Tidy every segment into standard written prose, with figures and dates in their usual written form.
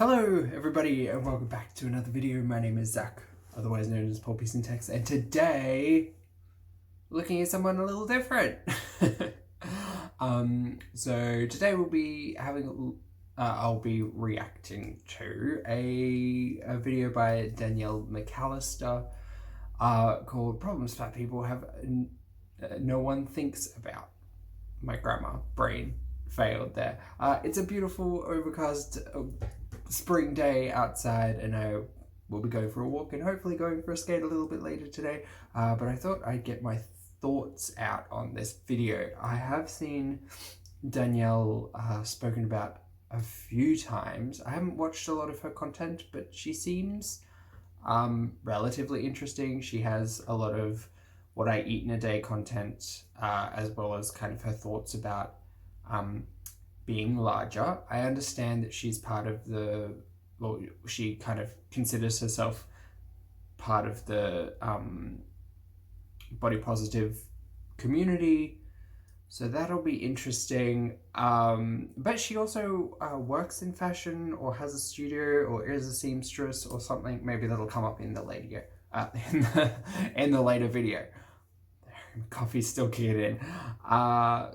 Hello everybody and welcome back to another video. My name is Zach, otherwise known as Poppy Syntax, and today looking at someone a little different. So today we'll be having I'll be reacting to a video by Danielle McAllister called Problems Fat People Have No One Thinks About. My grammar brain failed there. It's a beautiful overcast spring day outside, and I will be going for a walk and hopefully going for a skate a little bit later today, but I thought I'd get my thoughts out on this video. I have seen Danielle spoken about a few times. I haven't watched a lot of her content, but she seems relatively interesting. She has a lot of what I eat in a day content, as well as kind of her thoughts about being larger. I understand that she's part of she kind of considers herself part of the body positive community, so that'll be interesting. But she also works in fashion, or has a studio, or is a seamstress or something. Maybe that'll come up in the later in the later video. Coffee's still kicking in.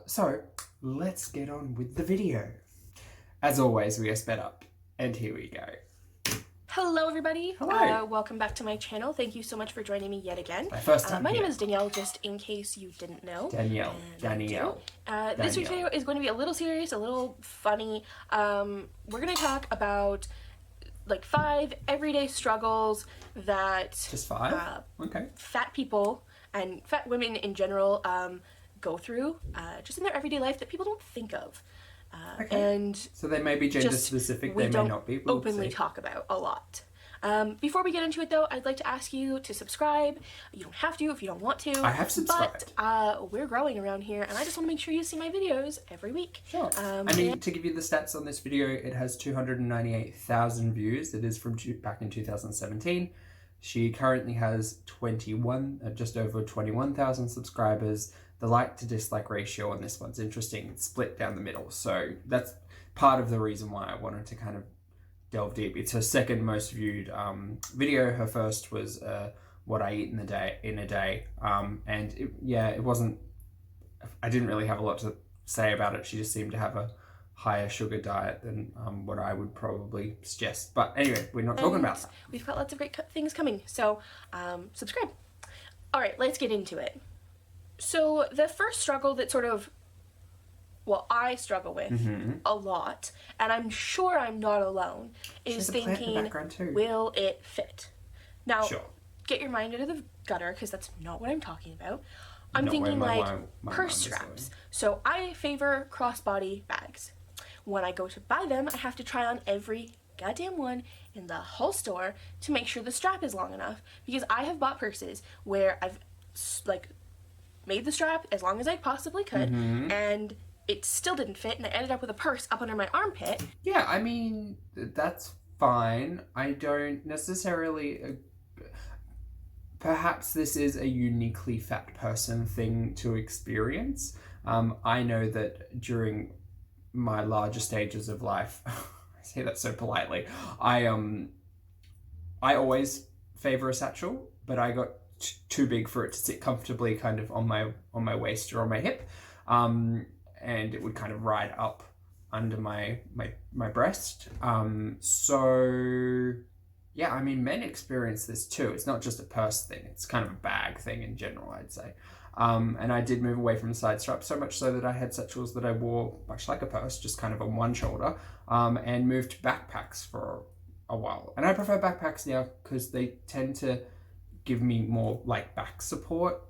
So let's get on with the video. As always, we are sped up, and here we go. Hello everybody. Hello. Welcome back to my channel. Thank you so much for joining me yet again. My first time My here. name is Danielle, just in case you didn't know. Danielle. This video is going to be a little serious, a little funny. We're going to talk about like 5 everyday struggles that Just 5? Okay. fat people and fat women in general go through just in their everyday life that people don't think of. Okay. And so they may be gender specific, they may not be. We'll openly talk about a lot. Before we get into it though, I'd like to ask you to subscribe. You don't have to if you don't want to. I have subscribed. But we're growing around here, and I just want to make sure you see my videos every week. Sure. I mean, to give you the stats on this video, it has 298,000 views. It is from back in 2017. She currently has just over 21,000 subscribers. The like to dislike ratio on this one's interesting. It's split down the middle. So that's part of the reason why I wanted to kind of delve deep. It's her second most viewed video. Her first was what I eat in a day. And it wasn't, I didn't really have a lot to say about it. She just seemed to have a higher sugar diet than what I would probably suggest. But anyway, we're not talking about that. We've got lots of great things coming. So subscribe. All right, let's get into it. So the first struggle that I struggle with a lot, and I'm sure I'm not alone, is thinking, will it fit? Now, get your mind out of the gutter, because that's not what I'm talking about. I'm thinking like purse straps. So I favor crossbody bags. When I go to buy them, I have to try on every goddamn one in the whole store to make sure the strap is long enough, because I have bought purses where I've like made the strap as long as I possibly could, and it still didn't fit, and I ended up with a purse up under my armpit. Yeah, I mean, that's fine. I don't necessarily... perhaps this is a uniquely fat person thing to experience. I know that during my larger stages of life, I say that so politely, I always favor a satchel, but I got too big for it to sit comfortably kind of on my waist or on my hip, and it would kind of ride up under my breast. So yeah, I mean, men experience this too. It's not just a purse thing, it's kind of a bag thing in general, I'd say. And I did move away from the side strap, so much so that I had satchels that I wore much like a purse, just kind of on one shoulder, and moved to backpacks for a while. And I prefer backpacks now because they tend to give me more like back support.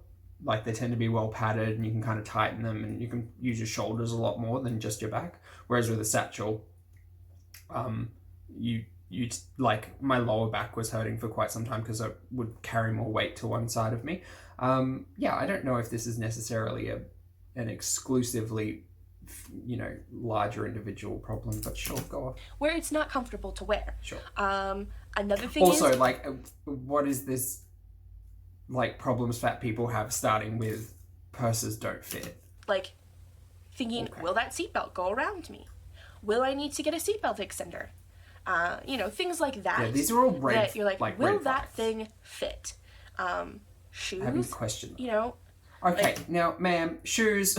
Like, they tend to be well padded, and you can kind of tighten them, and you can use your shoulders a lot more than just your back. Whereas with a satchel, you like, my lower back was hurting for quite some time because I would carry more weight to one side of me. Yeah, I don't know if this is necessarily an exclusively, larger individual problem, but sure, go off. Where it's not comfortable to wear. Sure. Another thing also, is, like, what is this, like, problems fat people have starting with purses don't fit? Like, thinking, will that seatbelt go around me? Will I need to get a seatbelt extender? things like that. Yeah, these are all red. That you're like, will red that flags. thing fit? Shoes. Having to question them. You know. Okay, now, ma'am, shoes.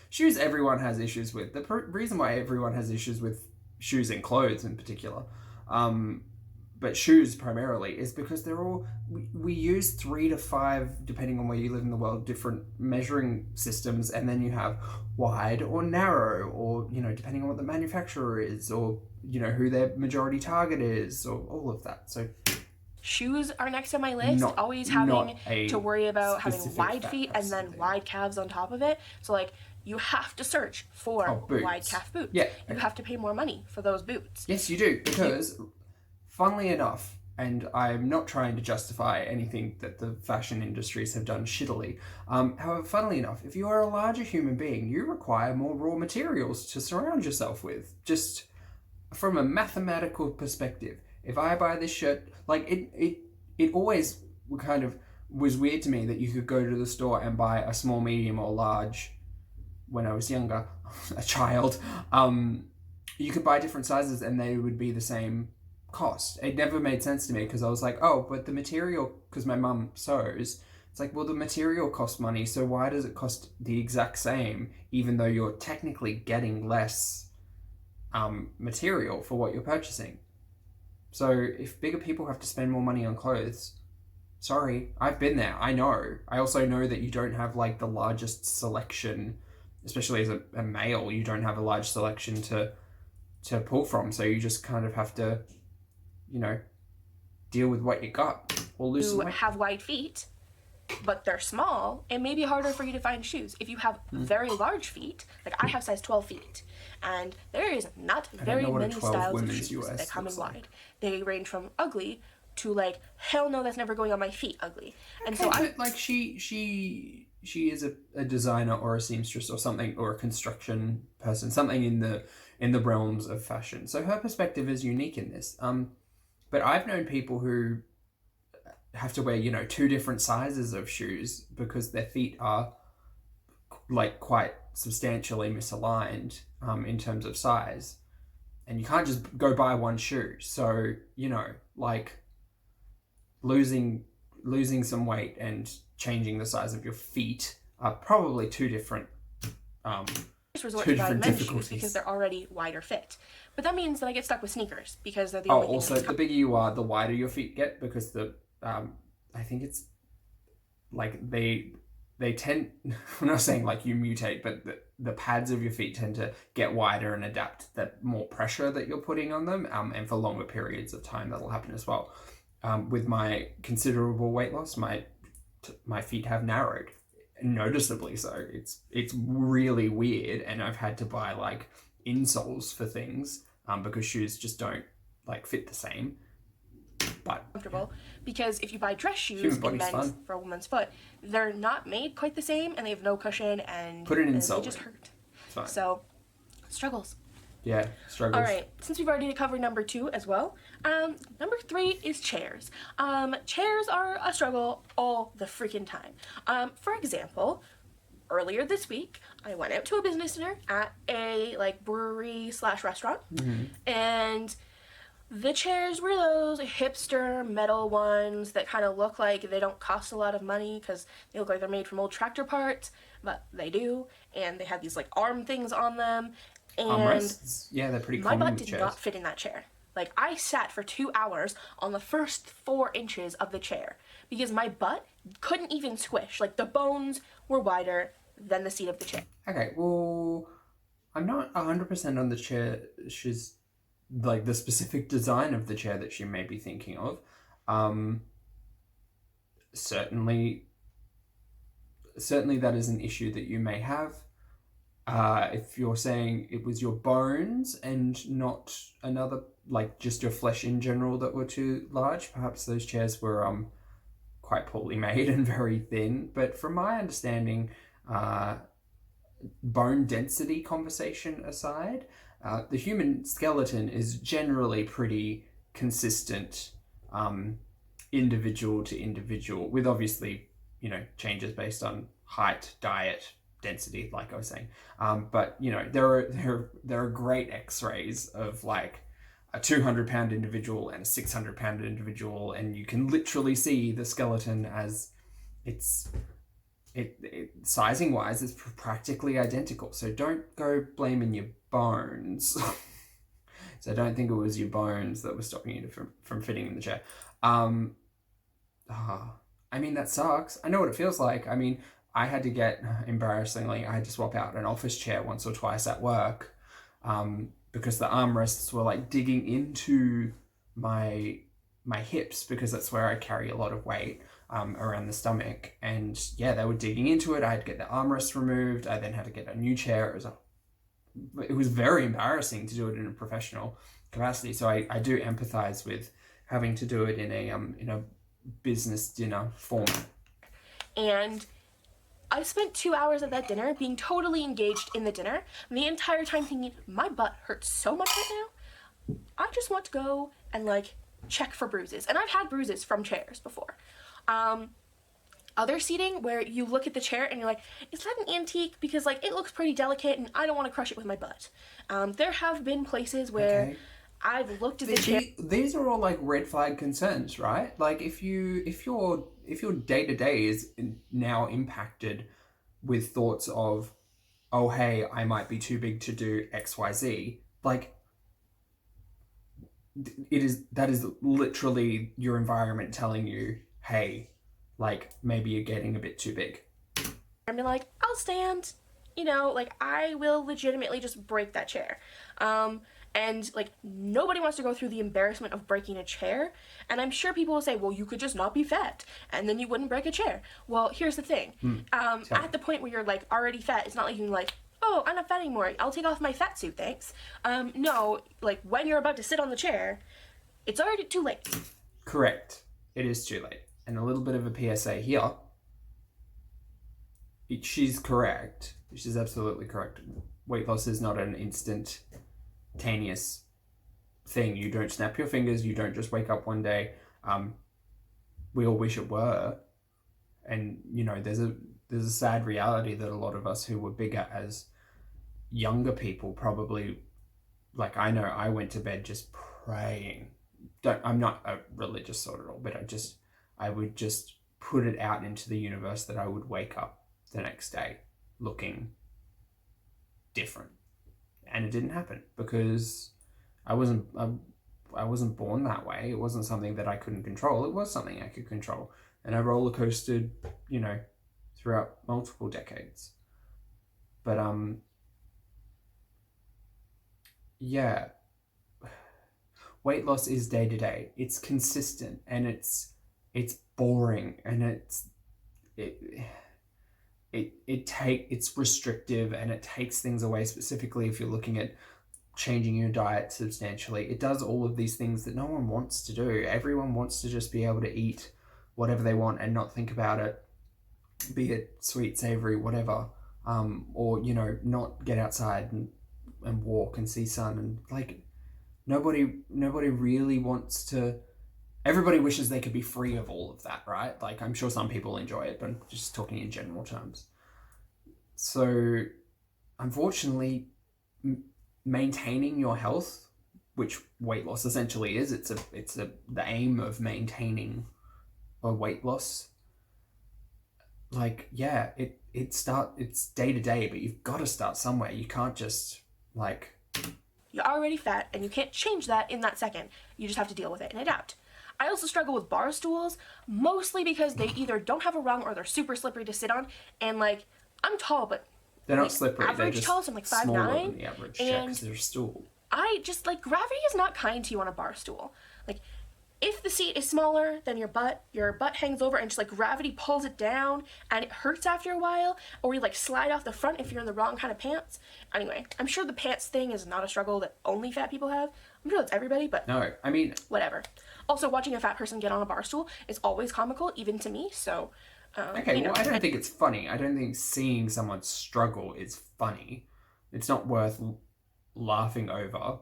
Shoes everyone has issues with. The reason why everyone has issues with shoes and clothes in particular, but shoes primarily, is because they're all, we use 3 to 5, depending on where you live in the world, different measuring systems, and then you have wide or narrow, or, depending on what the manufacturer is, or, who their majority target is, or all of that. So shoes are next on my list. Always having to worry about having wide feet and then wide calves on top of it. So, like, you have to search for wide calf boots. Yeah. You have to pay more money for those boots. Yes, you do, because, funnily enough, and I'm not trying to justify anything that the fashion industries have done shittily, however, funnily enough, if you are a larger human being, you require more raw materials to surround yourself with, just from a mathematical perspective. If I buy this shirt, like, it always kind of was weird to me that you could go to the store and buy a small, medium, or large. When I was younger, a child, you could buy different sizes and they would be the same cost. It never made sense to me, because I was like, oh, but the material, because my mum sews, it's like, well, the material costs money, so why does it cost the exact same, even though you're technically getting less material for what you're purchasing? So if bigger people have to spend more money on clothes, sorry, I've been there, I know. I also know that you don't have, like, the largest selection, especially as a male, you don't have a large selection to pull from, so you just kind of have to, deal with what you got, or lose some weight. Have wide feet, but they're small, it may be harder for you to find shoes. If you have very large feet, like I have size 12 feet, and there is not very many styles of shoes that come in wide. They range from ugly to, like, hell no, that's never going on my feet, ugly. And so she is a designer or a seamstress or something, or a construction person, something in the realms of fashion. So her perspective is unique in this. But I've known people who have to wear, 2 different sizes of shoes because their feet are, like, quite substantially misaligned in terms of size. And you can't just go buy one shoe. So, like, losing some weight and changing the size of your feet are probably 2 different resort to buy men's shoes because they're already wider fit. But that means that I get stuck with sneakers because they're the only thing. Also, the bigger you are, the wider your feet get, because I think it's like they tend, I'm not saying like you mutate, but the pads of your feet tend to get wider and adapt that more pressure that you're putting on them, and for longer periods of time that'll happen as well. With my considerable weight loss, my feet have narrowed noticeably, so it's really weird, and I've had to buy, like, insoles for things because shoes just don't, like, fit the same. But comfortable, because if you buy dress shoes in men's for a woman's foot, they're not made quite the same, and they have no cushion, and put an insole, they just hurt. It's fine. So struggles. Yeah, struggles. All right, since we've already covered number 2 as well, number 3 is chairs. Chairs are a struggle all the freaking time. For example, earlier this week, I went out to a business dinner at a, like, brewery / restaurant, and the chairs were those hipster metal ones that kind of look like they don't cost a lot of money because they look like they're made from old tractor parts, but they do, and they have these, like, arm things on them. And armrests, yeah, they're pretty common. My butt did not fit in that chair. Like, I sat for 2 hours on the first 4 inches of the chair because my butt couldn't even squish. Like, the bones were wider than the seat of the chair. Okay, well, I'm not 100% on the chair. She's, like, the specific design of the chair that she may be thinking of. Certainly that is an issue that you may have. If you're saying it was your bones and not another, like, just your flesh in general that were too large, perhaps those chairs were quite poorly made and very thin. But from my understanding, bone density conversation aside, the human skeleton is generally pretty consistent, individual to individual, with obviously, changes based on height, diet, density, like I was saying. But there are great X-rays of, like, a 200-pound individual and a 600-pound individual, and you can literally see the skeleton as sizing wise, it's practically identical. So don't go blaming your bones. So I don't think it was your bones that were stopping you from fitting in the chair. I mean, that sucks. I know what it feels like. I mean, I had to embarrassingly, I had to swap out an office chair once or twice at work, because the armrests were like digging into my hips, because that's where I carry a lot of weight, around the stomach. And yeah, they were digging into it. I had to get the armrests removed. I then had to get a new chair. It was very embarrassing to do it in a professional capacity. So I do empathize with having to do it in a business dinner format. And I spent 2 hours of that dinner being totally engaged in the dinner, and the entire time thinking, my butt hurts so much right now. I just want to go and like check for bruises. And I've had bruises from chairs before. Other seating where you look at the chair and you're like, is that an antique? Because like it looks pretty delicate and I don't want to crush it with my butt. There have been places where I've looked at the chair. These are all like red flag concerns, right? Like if your day-to-day is now impacted with thoughts of, oh hey, I might be too big to do XYZ, like that is literally your environment telling you, hey, like maybe you're getting a bit too big. I'm like, I'll stand, like I will legitimately just break that chair. And like nobody wants to go through the embarrassment of breaking a chair. And I'm sure people will say, well, you could just not be fat and then you wouldn't break a chair. Well, here's the thing. At the point where you're like already fat, it's not like you can like, oh, I'm not fat anymore. I'll take off my fat suit, thanks. No, like when you're about to sit on the chair, it's already too late. Correct. It is too late. And a little bit of a PSA here. She's correct. She's absolutely correct. Weight loss is not an instantaneous thing. You don't snap your fingers. You don't just wake up one day. We all wish it were. And, there's a sad reality that a lot of us who were bigger as younger people probably, like I know I went to bed just praying. I'm not a religious sort at all, but I would just put it out into the universe that I would wake up the next day looking different. And it didn't happen because I wasn't born that way. It wasn't something that I couldn't control. It was something I could control. And I roller coasted, throughout multiple decades. But yeah. Weight loss is day to day. It's consistent and it's boring and it's restrictive and it takes things away, specifically if you're looking at changing your diet substantially. It does all of these things that no one wants to do. Everyone wants to just be able to eat whatever they want and not think about it, be it sweet, savory, whatever, or not get outside and walk and see sun, and like nobody really wants to. Everybody wishes they could be free of all of that, right? Like, I'm sure some people enjoy it, but I'm just talking in general terms. So, unfortunately, maintaining your health, which weight loss essentially is, it's the aim of maintaining a weight loss. Like, yeah, it's day to day, but you've got to start somewhere. You can't just like. You're already fat, and you can't change that in that second. You just have to deal with it and adapt. I also struggle with bar stools, mostly because they either don't have a rung or they're super slippery to sit on. And like, I'm tall, but they're not slippery. Average they're just tall, so I'm like 5'9". Smaller than the average chair because they're a stool. I just like, gravity is not kind to you on a bar stool. Like, if the seat is smaller than your butt hangs over and just like gravity pulls it down and it hurts after a while, or you like slide off the front if you're in the wrong kind of pants. Anyway, I'm sure the pants thing is not a struggle that only fat people have. I'm sure that's everybody, but no, I mean, whatever. Also, watching a fat person get on a bar stool is always comical, even to me, so... okay, well, I don't think it's funny. I don't think seeing someone struggle is funny. It's not worth laughing over.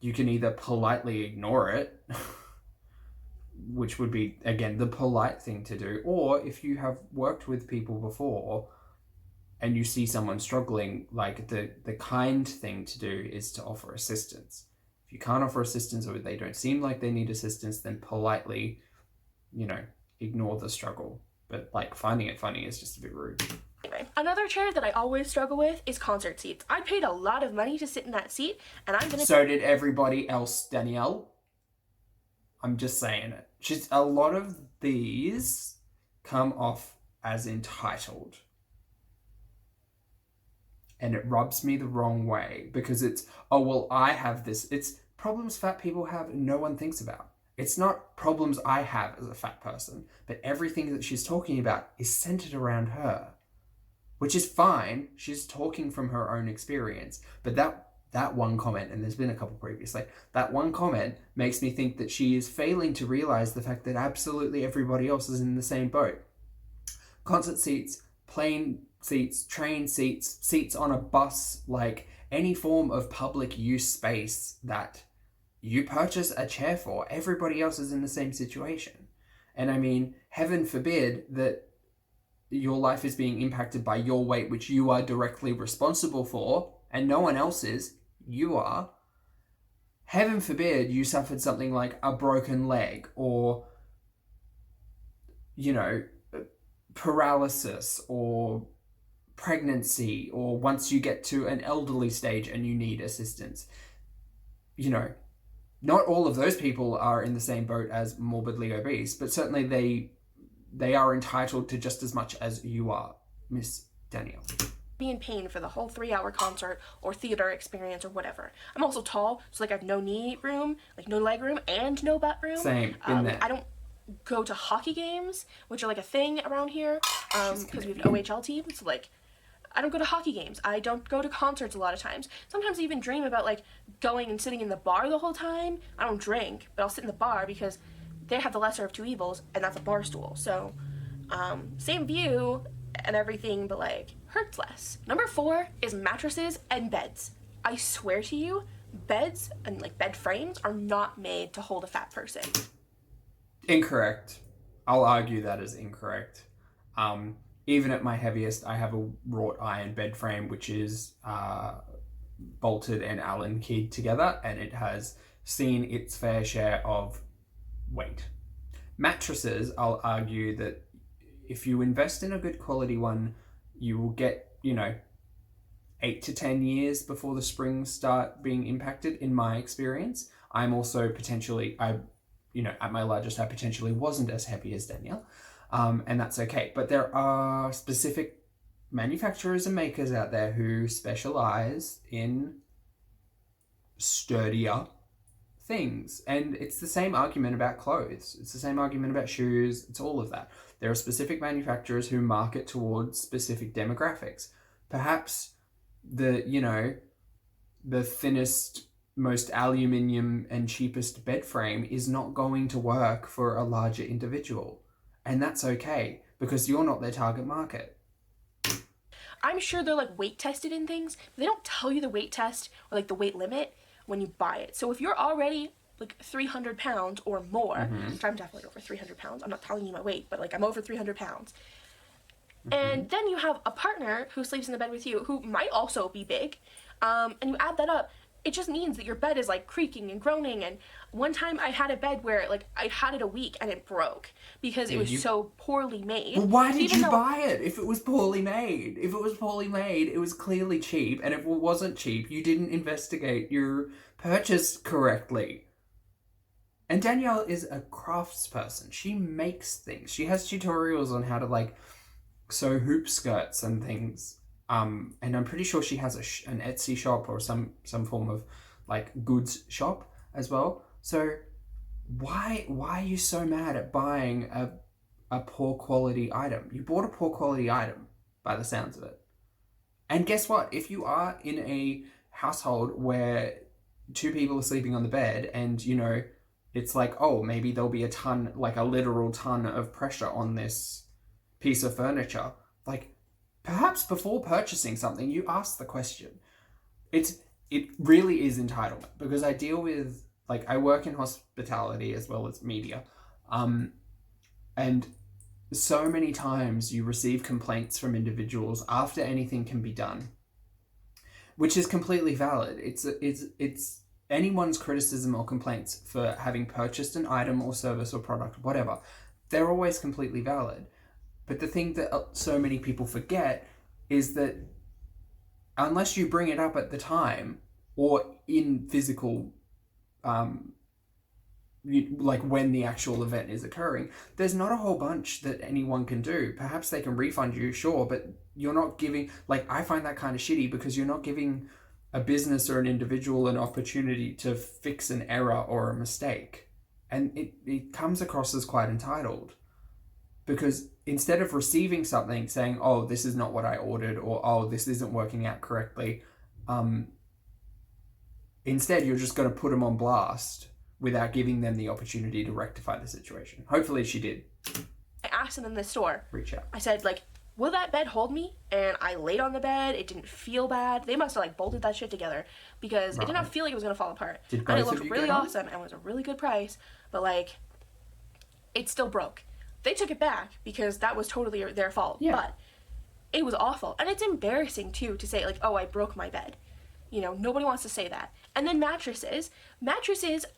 You can either politely ignore it, which would be, again, the polite thing to do, or if you have worked with people before and you see someone struggling, like the kind thing to do is to offer assistance. If If you can't offer assistance or they don't seem like they need assistance, then politely, ignore the struggle. But like finding it funny is just a bit rude. Anyway, another chair that I always struggle with is concert seats. I paid a lot of money to sit in that seat, and I'm gonna... So did everybody else, Danielle. I'm just saying it. A lot of these come off as entitled. And it rubs me the wrong way because it's, oh, well, I have this. It's problems fat people have no one thinks about. It's not problems I have as a fat person, but everything that she's talking about is centered around her, which is fine. She's talking from her own experience. But that one comment, and there's been a couple previously, that one comment makes me think that she is failing to realize the fact that absolutely everybody else is in the same boat. Concert seats, plane seats, train seats, seats on a bus, like any form of public use space that you purchase a chair for, everybody else is in the same situation. And I mean, heaven forbid that your life is being impacted by your weight, which you are directly responsible for, and no one else is, you are. Heaven forbid you suffered something like a broken leg or, paralysis or pregnancy, or once you get to an elderly stage and you need assistance. Not all of those people are in the same boat as morbidly obese, but certainly they are entitled to just as much as you are, Miss Danielle. Be in pain for the whole 3-hour concert or theater experience or whatever. I'm also tall, so like I have no knee room, like no leg room, and no butt room. Same, been there. I don't go to hockey games, which are like a thing around here, because we have an OHL team, so like I don't go to hockey games. I don't go to concerts a lot of times. Sometimes I even dream about like going and sitting in the bar the whole time. I don't drink, but I'll sit in the bar because they have the lesser of two evils, and that's a bar stool. So, same view and everything, but like hurts less. Number 4 is mattresses and beds. I swear to you, beds and like bed frames are not made to hold a fat person. Incorrect. I'll argue that is incorrect. Even at my heaviest, I have a wrought iron bed frame, which is bolted and Allen keyed together, and it has seen its fair share of weight. Mattresses, I'll argue that if you invest in a good quality one, you will get, 8 to 10 years before the springs start being impacted, in my experience. I'm also potentially, at my largest, I potentially wasn't as heavy as Danielle. And that's okay. But there are specific manufacturers and makers out there who specialize in sturdier things. And it's the same argument about clothes. It's the same argument about shoes. It's all of that. There are specific manufacturers who market towards specific demographics. Perhaps the thinnest, most aluminium and cheapest bed frame is not going to work for a larger individual. And that's okay, because you're not their target market. I'm sure they're like weight tested in things, but they don't tell you the weight test or like the weight limit when you buy it. So if you're already like 300 pounds or more, which I'm definitely over 300 pounds, I'm not telling you my weight, but like I'm over 300 pounds. And then you have a partner who sleeps in the bed with you who might also be big, and you add that up, it just means that your bed is like creaking and groaning. And one time I had a bed where like I had it a week and it broke because it was so poorly made. Well, why did you buy it if it was poorly made? If it was poorly made, it was clearly cheap. And if it wasn't cheap, you didn't investigate your purchase correctly. And Danielle is a craftsperson. She makes things. She has tutorials on how to like sew hoop skirts and things. And I'm pretty sure she has an Etsy shop or some form of like goods shop as well. So why are you so mad at buying a poor quality item? You bought a poor quality item by the sounds of it. And guess what? If you are in a household where 2 people are sleeping on the bed and, it's like, oh, maybe there'll be a literal ton of pressure on this piece of furniture. Like, perhaps before purchasing something, you ask the question. It really is entitlement, because I deal with, like, I work in hospitality as well as media. And so many times you receive complaints from individuals after anything can be done, which is completely valid. It's anyone's criticism or complaints for having purchased an item or service or product, whatever, they're always completely valid. But the thing that so many people forget is that unless you bring it up at the time or in physical, like when the actual event is occurring, there's not a whole bunch that anyone can do. Perhaps they can refund you, sure, but you're not giving, like, I find that kind of shitty because you're not giving a business or an individual an opportunity to fix an error or a mistake. And it comes across as quite entitled. Because instead of receiving something saying, oh, this is not what I ordered, or oh, this isn't working out correctly, instead you're just going to put them on blast without giving them the opportunity to rectify the situation. Hopefully she did. I asked them in the store. Reach out. I said, like, will that bed hold me? And I laid on the bed. It didn't feel bad. They must have, like, bolted that shit together because it did not feel like it was going to fall apart. Did and it both of looked you really get on? awesome and was a really good price, but, like, it still broke. They took it back because that was totally their fault. Yeah. But it was awful. And it's embarrassing, too, to say, like, oh, I broke my bed. You know, nobody wants to say that. And then mattresses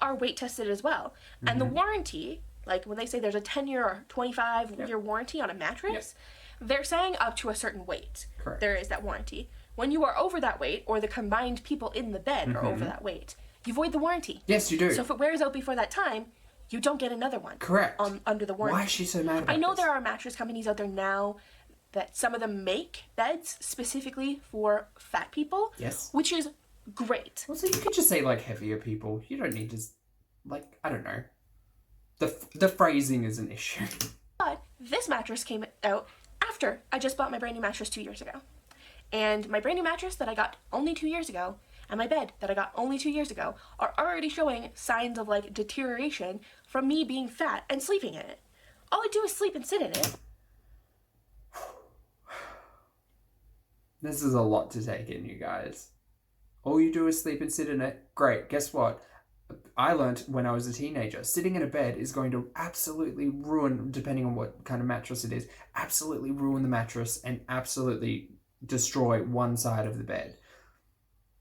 are weight tested as well. Mm-hmm. And the warranty, like when they say there's a 10-year or 25-year warranty on a mattress, they're saying up to a certain weight. Correct. There is that warranty. When you are over that weight, or the combined people in the bed are over that weight, you void the warranty. Yes, you do. So if it wears out before that time, you don't get another one. Correct. Under the warranty. Why is she so mad about I know this? there are mattress companies out there now that some of them make beds specifically for fat people. Yes. Which is great. Also, you could just say, like, heavier people. You don't need to, like, I don't know. The phrasing is an issue. But this mattress came out after I just bought my brand new mattress 2 years ago. And my brand new mattress that I got only 2 years ago and my bed that I got only 2 years ago are already showing signs of, like, deterioration from me being fat and sleeping in it. All I do is sleep and sit in it. This is a lot to take in, you guys. All you do is sleep and sit in it. Great. Guess what? I learned when I was a teenager, sitting in a bed is going to absolutely ruin, depending on what kind of mattress it is, absolutely ruin the mattress and absolutely destroy one side of the bed.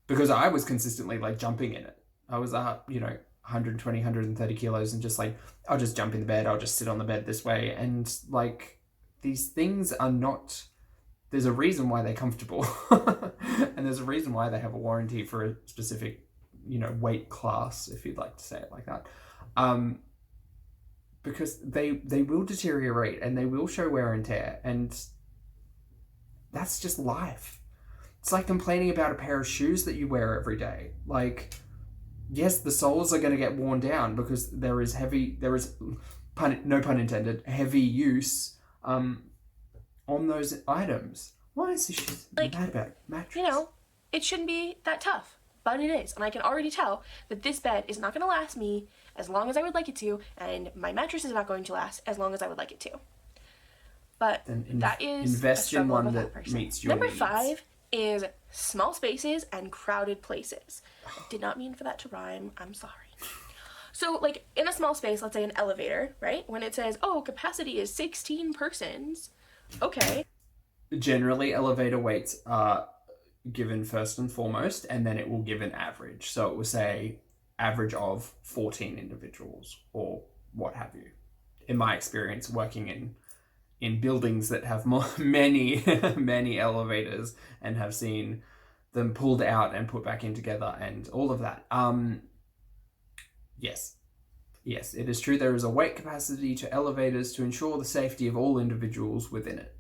Because I was consistently, like, jumping in it. I was, 120, 130 kilos and just like, I'll just jump in the bed. I'll just sit on the bed this way. And, like, these things are not... There's a reason why they're comfortable. And there's a reason why they have a warranty for a specific, weight class, if you'd like to say it like that. Because they will deteriorate and they will show wear and tear. And that's just life. It's like complaining about a pair of shoes that you wear every day. Like, yes, the soles are going to get worn down because there is, no pun intended, heavy use on those items. Why is this shit mad about mattress? It shouldn't be that tough, but it is. And I can already tell that this bed is not going to last me as long as I would like it to, and my mattress is not going to last as long as I would like it to. But that is invest in one that meets your Number needs. 5 is small spaces and crowded places. I did not mean for that to rhyme. I'm sorry. So, like, in a small space, let's say an elevator, right? When it says, oh, capacity is 16 persons, okay. Generally, elevator weights are given first and foremost, and then it will give an average. So it will say average of 14 individuals or what have you. In my experience, working in buildings that have many elevators and have seen them pulled out and put back in together and all of that. Yes, it is true. There is a weight capacity to elevators to ensure the safety of all individuals within it.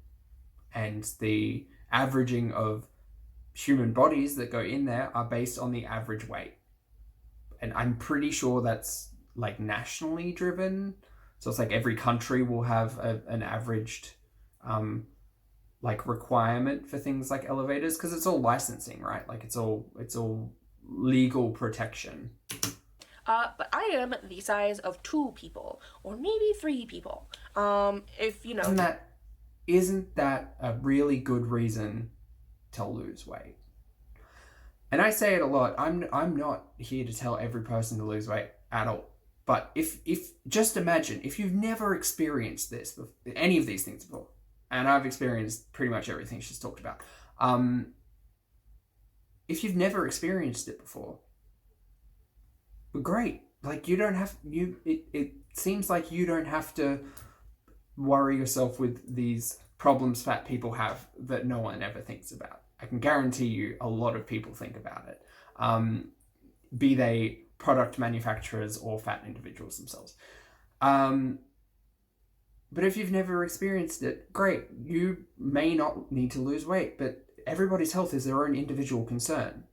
And the averaging of human bodies that go in there are based on the average weight. And I'm pretty sure that's, like, nationally driven. So it's like every country will have an averaged, requirement for things like elevators, because it's all licensing, right? Like, it's all legal protection. But I am the size of 2 people, or maybe 3 people. If you know. And isn't that a really good reason to lose weight? And I say it a lot. I'm not here to tell every person to lose weight at all. But if just imagine if you've never experienced this, any of these things before, and I've experienced pretty much everything she's talked about. If you've never experienced it before, great. Like, you don't have, it seems like you don't have to worry yourself with these problems fat people have that no one ever thinks about. I can guarantee you a lot of people think about it, be they product manufacturers or fat individuals themselves. But if you've never experienced it, great. You may not need to lose weight, but everybody's health is their own individual concern.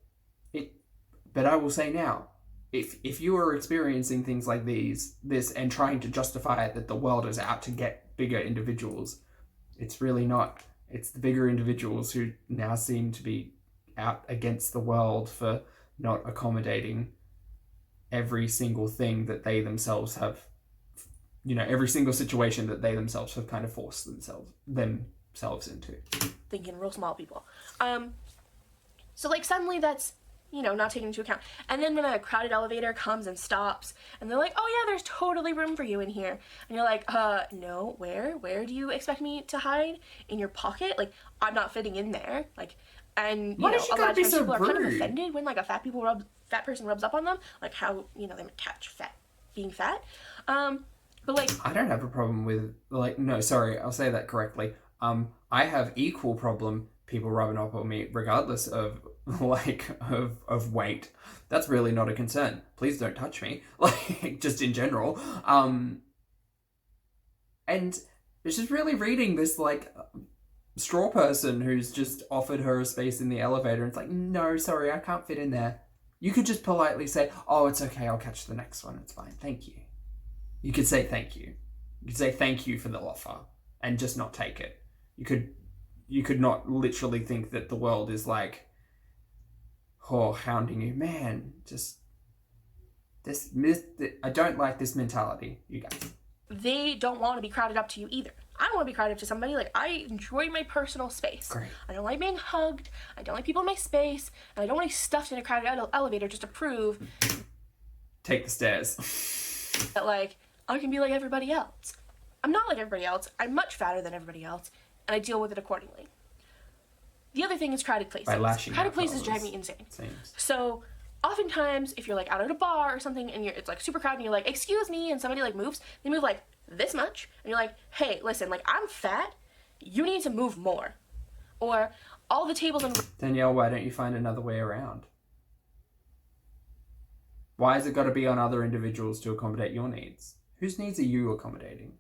But I will say now, if you are experiencing things like this and trying to justify it that the world is out to get bigger individuals, it's really not. It's the bigger individuals who now seem to be out against the world for not accommodating every single thing that they themselves have, every single situation that they themselves have kind of forced themselves into. Thinking real small people. So like suddenly that's, not taken into account. And then when a crowded elevator comes and stops, and they're like, oh yeah, there's totally room for you in here. And you're like, no, where? Where do you expect me to hide? In your pocket? Like, I'm not fitting in there. Like, and, a lot of times people are kind of offended when, like, a fat person rubs up on them. Like, how, they catch being fat. But, like... I don't have a problem with, no, sorry, I'll say that correctly. I have equal problem people rubbing up on me regardless of of weight. That's really not a concern. Please don't touch me. Just in general. And it's just really reading this straw person who's just offered her a space in the elevator, and it's like, no, sorry, I can't fit in there. You could just politely say, oh, it's okay, I'll catch the next one, it's fine, thank you. You could say thank you. You could say thank you for the offer and just not take it. You could not literally think that the world is hounding you. Man, just I don't like this mentality, you guys. They don't want to be crowded up to you either. I don't want to be crowded up to somebody. I enjoy my personal space. Great. I don't like being hugged. I don't like people in my space. And I don't want to be stuffed in a crowded elevator just to prove... Take the stairs. That, I can be like everybody else. I'm not like everybody else. I'm much fatter than everybody else. And I deal with it accordingly. The other thing is crowded places. By lashing crowded out places drive me insane. Seems. So... oftentimes, if you're out at a bar or something and it's super crowded and you're like, excuse me, and somebody moves, they move this much, and you're like, hey, listen, I'm fat, you need to move more. Or all the tables and... Danielle, why don't you find another way around? Why has it got to be on other individuals to accommodate your needs? Whose needs are you accommodating?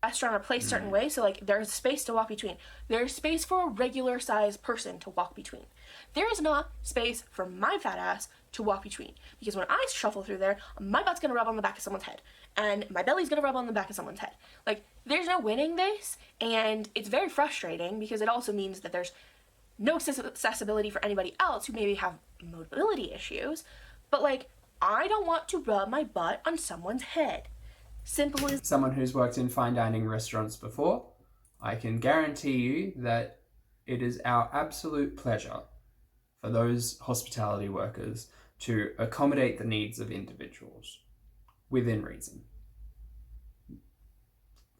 Restaurant are placed a certain way, so there's space to walk between. There's space for a regular sized person to walk between. There is not space for my fat ass to walk between, because when I shuffle through there, my butt's gonna rub on the back of someone's head, and my belly's gonna rub on the back of someone's head. There's no winning this, and it's very frustrating because it also means that there's no accessibility for anybody else who maybe have mobility issues, but I don't want to rub my butt on someone's head. Simple as... Someone who's worked in fine dining restaurants before, I can guarantee you that it is our absolute pleasure for those hospitality workers to accommodate the needs of individuals within reason.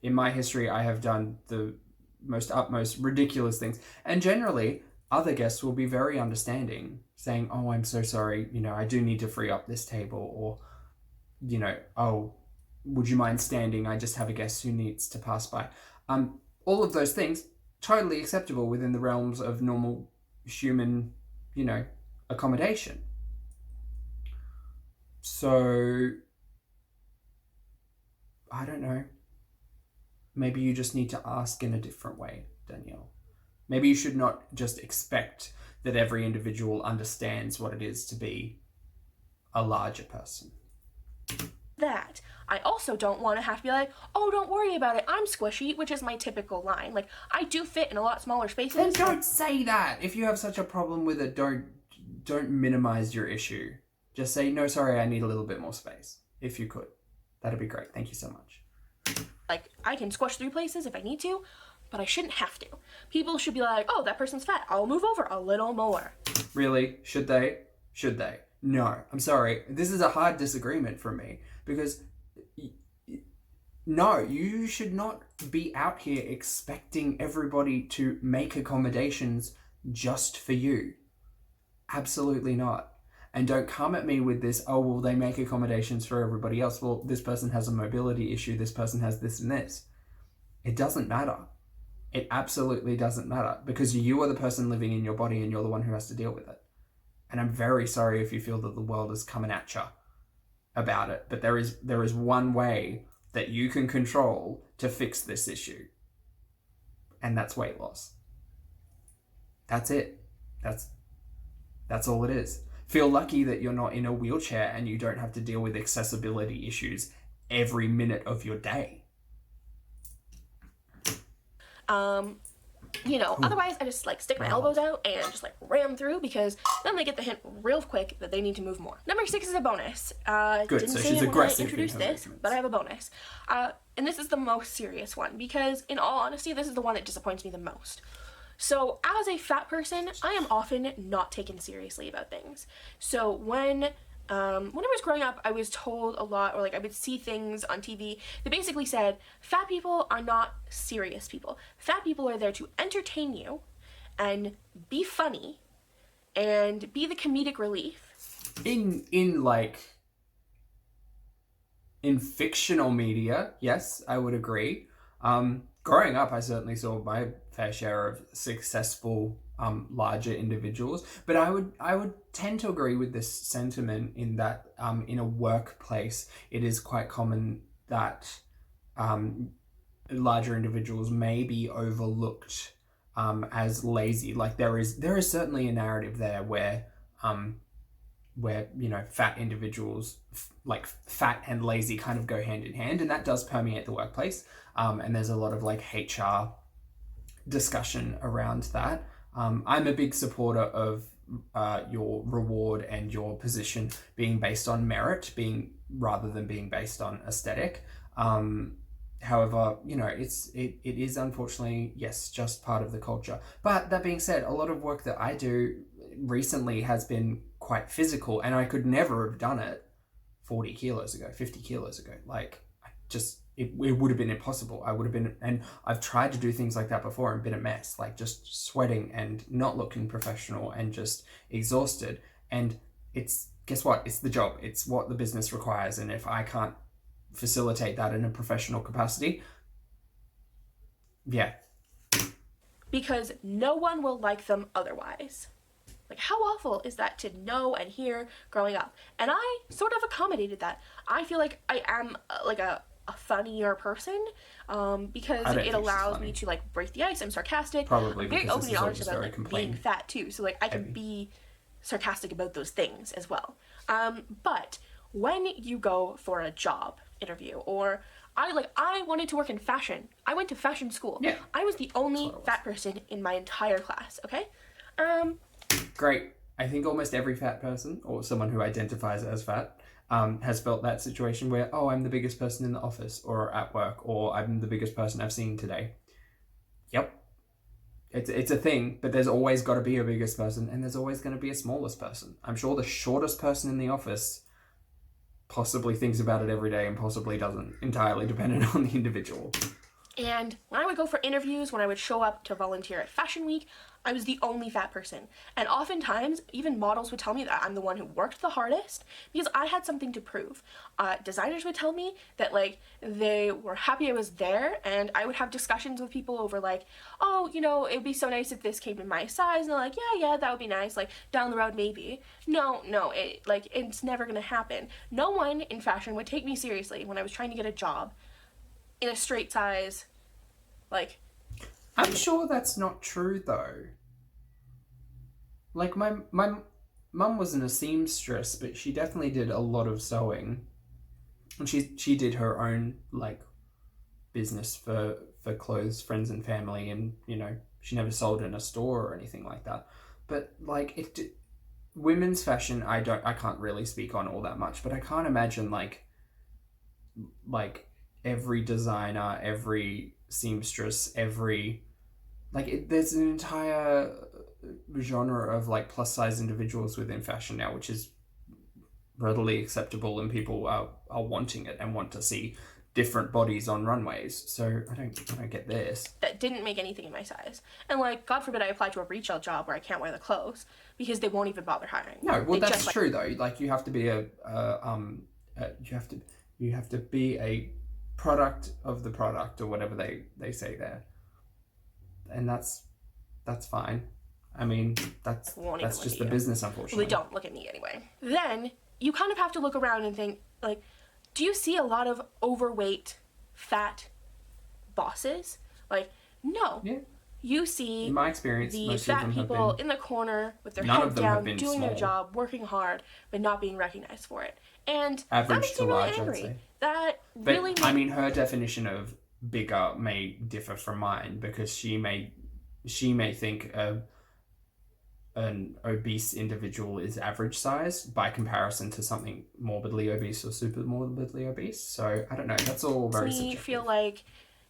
In my history, I have done the utmost ridiculous things, and generally other guests will be very understanding, saying, oh, I'm so sorry, I do need to free up this table, or, oh, would you mind standing? I just have a guest who needs to pass by. All of those things, totally acceptable within the realms of normal human, accommodation. So, I don't know. Maybe you just need to ask in a different way, Danielle. Maybe you should not just expect that every individual understands what it is to be a larger person. That. I also don't want to have to be like, oh, don't worry about it, I'm squishy, which is my typical line. I do fit in a lot smaller spaces. Then don't say that. If you have such a problem with it, don't minimize your issue. Just say, no, sorry, I need a little bit more space. If you could. That'd be great. Thank you so much. I can squish through places if I need to, but I shouldn't have to. People should be like, oh, that person's fat, I'll move over a little more. Really? Should they? Should they? No, I'm sorry. This is a hard disagreement from me, because no, you should not be out here expecting everybody to make accommodations just for you. Absolutely not. And don't come at me with this, oh, well, they make accommodations for everybody else. Well, this person has a mobility issue. This person has this and this. It doesn't matter. It absolutely doesn't matter, because you are the person living in your body and you're the one who has to deal with it. And I'm very sorry if you feel that the world is coming at you about it. But there is one way that you can control to fix this issue. And that's weight loss. That's it. That's all it is. Feel lucky that you're not in a wheelchair and you don't have to deal with accessibility issues every minute of your day. Otherwise I just like stick my elbows out and just like ram through, because then they get the hint real quick that they need to move more. Number 6 is a bonus. Good, Didn't so say she's it when I aggressive introduced in her this, movements. but I have a bonus. And this is the most serious one, because in all honesty, this is the one that disappoints me the most. So as a fat person, I am often not taken seriously about things. So when I was growing up, I was told a lot, or like I would see things on TV that basically said, fat people are not serious people. Fat people are there to entertain you and be funny and be the comedic relief. In fictional media, yes, I would agree. Growing up, I certainly saw my fair share of successful, larger individuals. But I would tend to agree with this sentiment in that, in a workplace, it is quite common that larger individuals may be overlooked as lazy. Like there is certainly a narrative there where fat individuals, like fat and lazy, kind of go hand in hand, and that does permeate the workplace. And there's a lot of like HR discussion around that. I'm a big supporter of your reward and your position being based on merit, rather than being based on aesthetic. However, it is unfortunately, yes, just part of the culture. But that being said, a lot of work that I do recently has been quite physical, and I could never have done it 40 kilos ago, 50 kilos ago. Like, it would have been impossible. And I've tried to do things like that before and been a mess, like just sweating and not looking professional and just exhausted. And guess what? It's the job. It's what the business requires. And if I can't facilitate that in a professional capacity, yeah. Because no one will like them otherwise. Like, how awful is that to know and hear growing up? And I sort of accommodated that. I feel like I am like a funnier person, because it allows me to like break the ice. I'm sarcastic. Probably I'm very because open this and is all honest just about very like being fat too. So like I can be sarcastic about those things as well. But when you go for a job interview, or I wanted to work in fashion. I went to fashion school. Yeah. I was the only fat person in my entire class, okay? Great. I think almost every fat person, or someone who identifies as fat, has felt that situation where, oh, I'm the biggest person in the office or at work, or I'm the biggest person I've seen today. Yep. It's a thing, but there's always got to be a biggest person, and there's always going to be a smallest person. I'm sure the shortest person in the office possibly thinks about it every day and possibly doesn't, entirely dependent on the individual. And when I would go for interviews, when I would show up to volunteer at Fashion Week, I was the only fat person. And oftentimes, even models would tell me that I'm the one who worked the hardest because I had something to prove. Designers would tell me that, like, they were happy I was there, and I would have discussions with people over, like, oh, it'd be so nice if this came in my size, and they're like, yeah, that would be nice, like, down the road, maybe. No, it's never gonna happen. No one in fashion would take me seriously when I was trying to get a job in a straight size, like... I'm sure that's not true, though. Like, my mum wasn't a seamstress, but she definitely did a lot of sewing. And she did her own, like, business for clothes, friends and family, and, she never sold in a store or anything like that. But, like, women's fashion, I can't really speak on all that much, but I can't imagine, like every designer, every seamstress, there's an entire genre of like plus size individuals within fashion now, which is readily acceptable, and people are wanting it and want to see different bodies on runways. So I don't get this. That didn't make anything in my size. And like, God forbid I apply to a retail job where I can't wear the clothes because they won't even bother hiring. No, well, They that's just, true though. Like, you have to be you have to be a product of the product, or whatever they say there, and that's fine. I mean, that's just the business, unfortunately. Well, they don't look at me anyway. Then you kind of have to look around and think, like, do you see a lot of overweight, fat bosses? Like, no. Yeah. You see, in my experience, the most fat of them people have been, in the corner with their none head of them have down, been doing small. their job, working hard, but not being recognized for it. And average that makes to me really large, angry. I'd say. That But really I mean, her definition of bigger may differ from mine, because she may think an obese individual is average size by comparison to something morbidly obese or super morbidly obese. So I don't know. That's all very subjective. me feel like,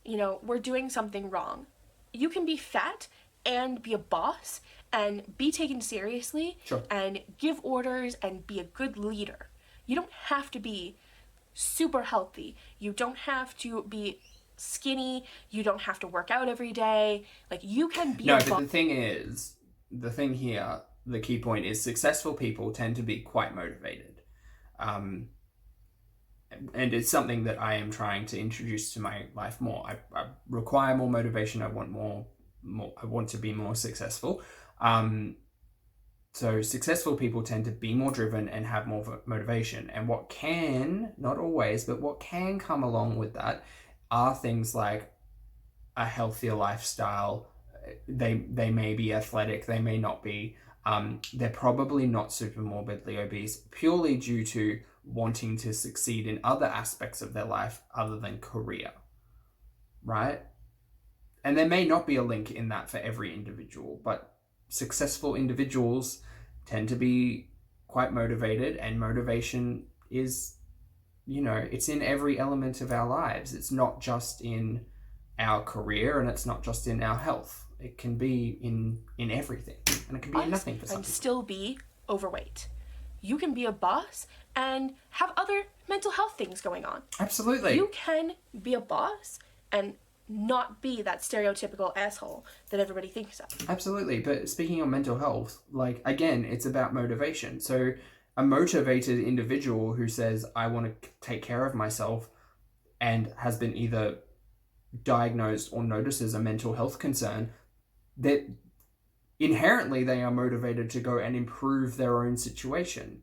we're doing something wrong. You can be fat and be a boss and be taken seriously. Sure. And give orders and be a good leader. You don't have to be super healthy. You don't have to be skinny. You don't have to work out every day. Like, you can be No, but the thing here, the key point is, successful people tend to be quite motivated. And it's something that I am trying to introduce to my life more. I require more motivation. I want more. I want to be more successful. So successful people tend to be more driven and have more motivation. And what can, not always, but what can come along with that are things like a healthier lifestyle. They may be athletic. They may not be. They're probably not super morbidly obese, purely due to wanting to succeed in other aspects of their life other than career, right? And there may not be a link in that for every individual, but successful individuals tend to be quite motivated, and motivation is, it's in every element of our lives. It's not just in our career, and it's not just in our health. It can be in everything, and it can be in nothing for some and people. Still be overweight. You can be a boss and have other mental health things going on. Absolutely. You can be a boss and not be that stereotypical asshole that everybody thinks of. Absolutely. But speaking of mental health, like, again, it's about motivation. So a motivated individual who says, I want to take care of myself, and has been either diagnosed or notices a mental health concern, that inherently they are motivated to go and improve their own situation.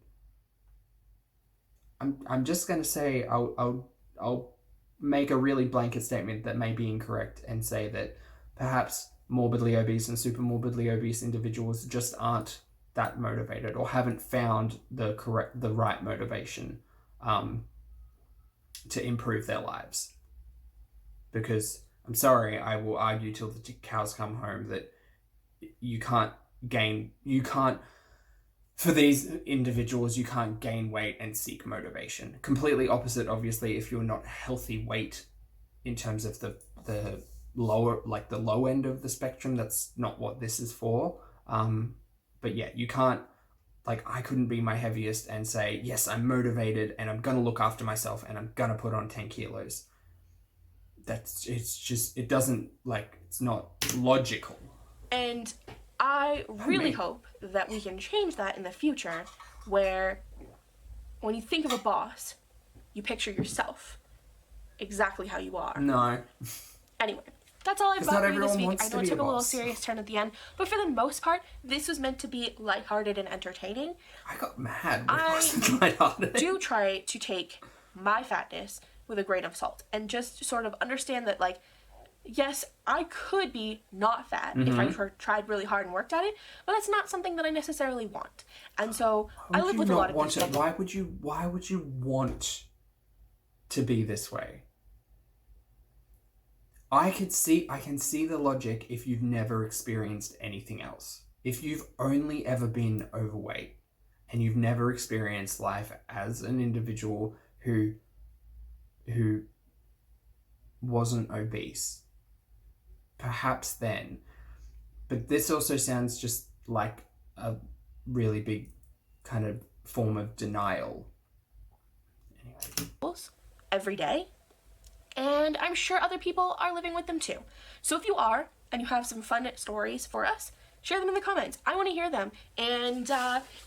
I'm just going to say, I'll make a really blanket statement that may be incorrect, and say that perhaps morbidly obese and super morbidly obese individuals just aren't that motivated, or haven't found the right motivation to improve their lives. Because I'm sorry, I will argue till the cows come home that for these individuals, you can't gain weight and seek motivation. Completely opposite, obviously, if you're not healthy weight in terms of the lower, like the low end of the spectrum. That's not what this is for. But yeah, you can't, like, I couldn't be my heaviest and say, yes, I'm motivated and I'm going to look after myself and I'm going to put on 10 kilos. It doesn't, like, it's not logical. And I really hope that we can change that in the future, where when you think of a boss, you picture yourself exactly how you are. No. Anyway, that's all I've got for you this week. I know it took a little boss. serious turn at the end, but for the most part, this was meant to be lighthearted and entertaining. I got mad, but it wasn't lighthearted. I do try to take my fatness with a grain of salt and just sort of understand that, like, yes, I could be not fat if I tried really hard and worked at it, but that's not something that I necessarily want. And so I live with a lot of this stuff. Why would you want to be this way? I can see the logic if you've never experienced anything else. If you've only ever been overweight and you've never experienced life as an individual who wasn't obese, perhaps then. But this also sounds just like a really big kind of form of denial. Anyway. Every day, and I'm sure other people are living with them too. So if you are, and you have some fun stories for us, share them in the comments. I want to hear them. And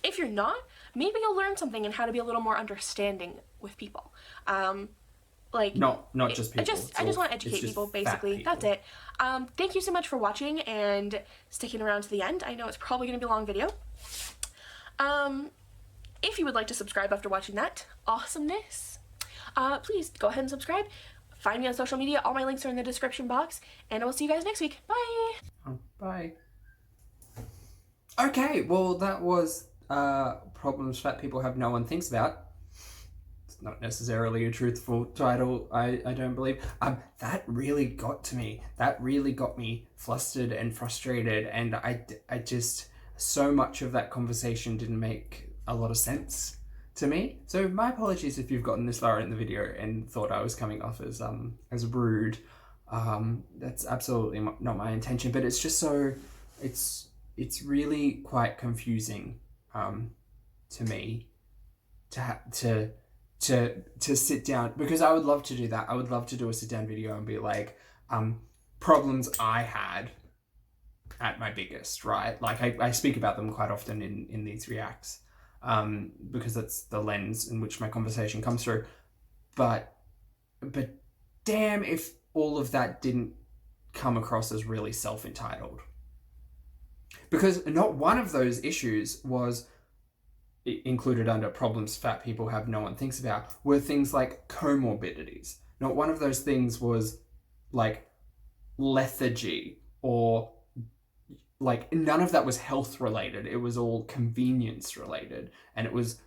if you're not, maybe you'll learn something in how to be a little more understanding with people. Like not just people. I just want to educate people, basically. People. That's it. Thank you so much for watching and sticking around to the end. I know it's probably going to be a long video. If you would like to subscribe after watching that awesomeness, please go ahead and subscribe. Find me on social media. All my links are in the description box. And I will see you guys next week. Bye! Bye. Okay, well, that was Problems Fat People Have No One Thinks About. It's not necessarily a truthful title, I don't believe. That really got to me. That really got me flustered and frustrated, and I just... so much of that conversation didn't make a lot of sense to me. So my apologies if you've gotten this far in the video and thought I was coming off as rude. That's absolutely not my intention, but it's just so... It's really quite confusing to me to sit down, because I would love to do that. I would love to do a sit down video and be like, problems I had at my biggest, right? Like I speak about them quite often in these reacts, because that's the lens in which my conversation comes through. But damn if all of that didn't come across as really self-entitled. Because not one of those issues was included under problems fat people have no one thinks about, were things like comorbidities. Not one of those things was like lethargy, or like none of that was health related. It was all convenience related, and it was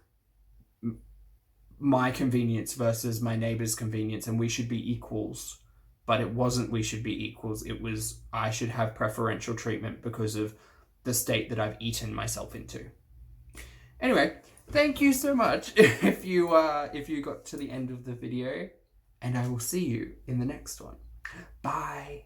my convenience versus my neighbor's convenience, and we should be equals. But it wasn't we should be equals. It was I should have preferential treatment because of the state that I've eaten myself into. Anyway, thank you so much if you got to the end of the video, and I will see you in the next one. Bye.